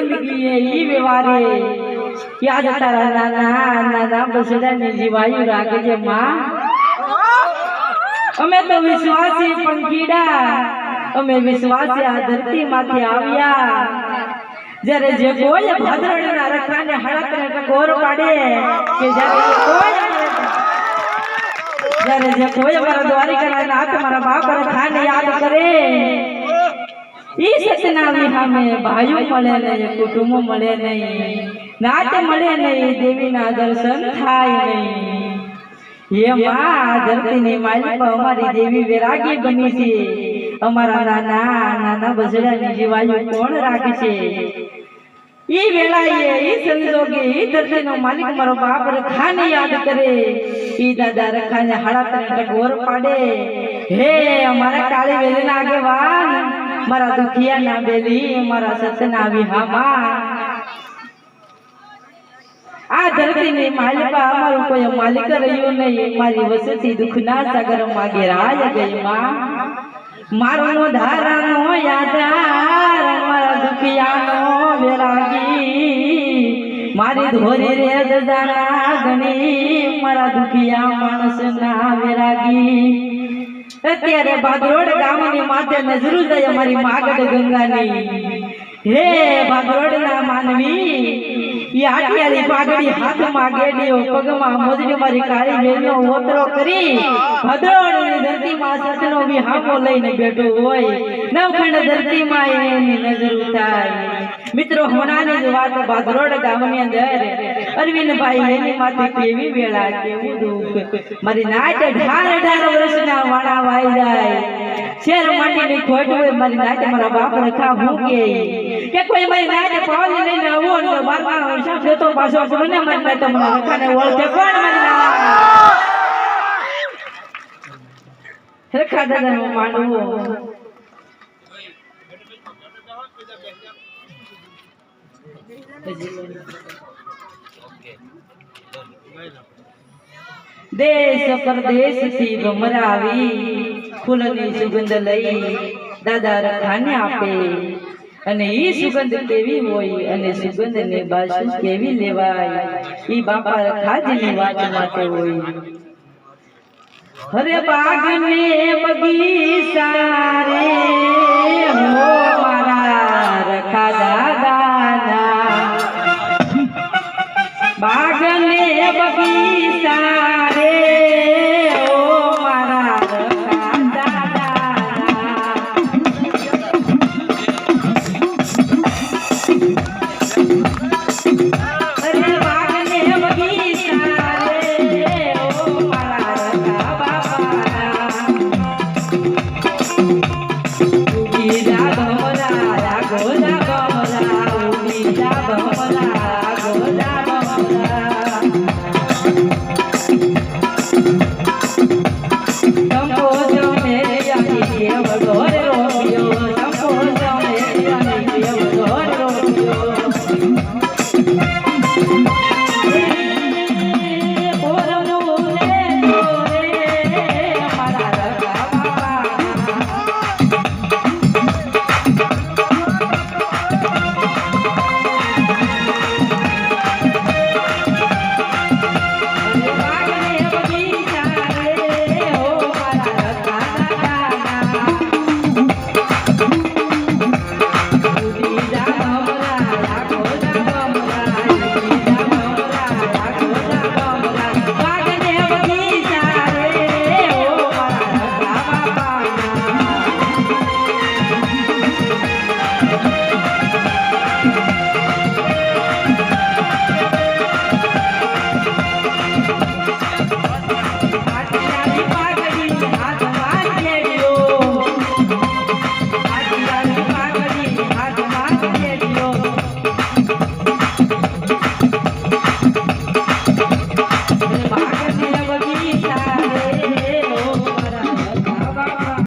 जिंदगी ई व्यवहारे याद तारा नाना नाना बसड़ा ने जीवायु राखजे मां अमे तो विश्वासी पंखीड़ा अमे विश्वासी आ धरती माथे आव्या जरे जे कोई भद्रडना रखाने हड़कने टकोर पाडे के जरे जे कोई मारा द्वारिका नाथ मारा बाप रखाने याद करे ई सतना विहा में भाइयों मळे नहीं कुटुंब मळे नहीं नात मळे नहीं देवी ना दर्शन थाय नहीं ये मां धरती ने मालिक हमारी देवी वैरागी बनी छे अमारा नाना नाना बसड़ा ने जीवायु कोण राखे छे ई वेलाए ई संजोगे ई धरती नो मालिक मारो बाप रखाने याद करे ई दादा रखाने हाड़ा तने टकोर पाडे हे हमारा काली वेली ना आगेवान मारा दुखिया ना बेली मारा सतना विहामा आ धरती ने मालिका हमारो कोई मालिक रह्यो नहीं मारी वसती दुखना सागर मागे राज गई मां मारो नो धारा नो यादार मारा दुखिया नो वैरागी मारी धोरी रे दजाना गणी मारा दुखिया मानस ना वैरागी અત્યારે ભાગરોડ ગામની માથે નજરું જાય અમારી માગડ ગંગાની હે ભાગરોડના માનવી ઈ આટિયાળી પાઘડી હાથમાં ગેડીઓ પગમાં મોજડી મારી કાળી મેલનો ઓતરો કરી ભાગરોડની ધરતીમાં સતનો વિહામો લઈને બેઠો હોય નવખંડ ધરતીમાં એની નજર થાય મિત્રો હોનાની જ વાત ભાગરોડ ગામની અંદર અરવિંદભાઈ એની માથે કેવી વેળા કેવું દુઃખ મારી નાટ 18 વર્ષના વાળા વાઈ જાય શેર માટીની ખોટ હોય મારી નાટ મારા બાપ રખા હું કે કોઈ મારી નાટ પાવલી લઈને આવો ને બારમા હિસાબ દેતો પાછો મને મને તમને રખાને ઓળખે કોણ મારી નાટ રખા દાદાનો માંડવો देश परदेश थी भमरावी फूलनी सुगंध लई दादा रखाने आपे अने ई सुगंध केवी होई अने सुगंध ने बासु केवी लेवाय ई बापा रखाजनी वात माटे होई हरे बाग में बगीचा रे हो मारा रखा दादा बाग में बगीचा रे ओ मारा रखा दादा अरे बाग में बगीचा रे ओ मारा रखा बाबा उगीरा भमरा गोदा भमरा उगीरा भमरा गोदा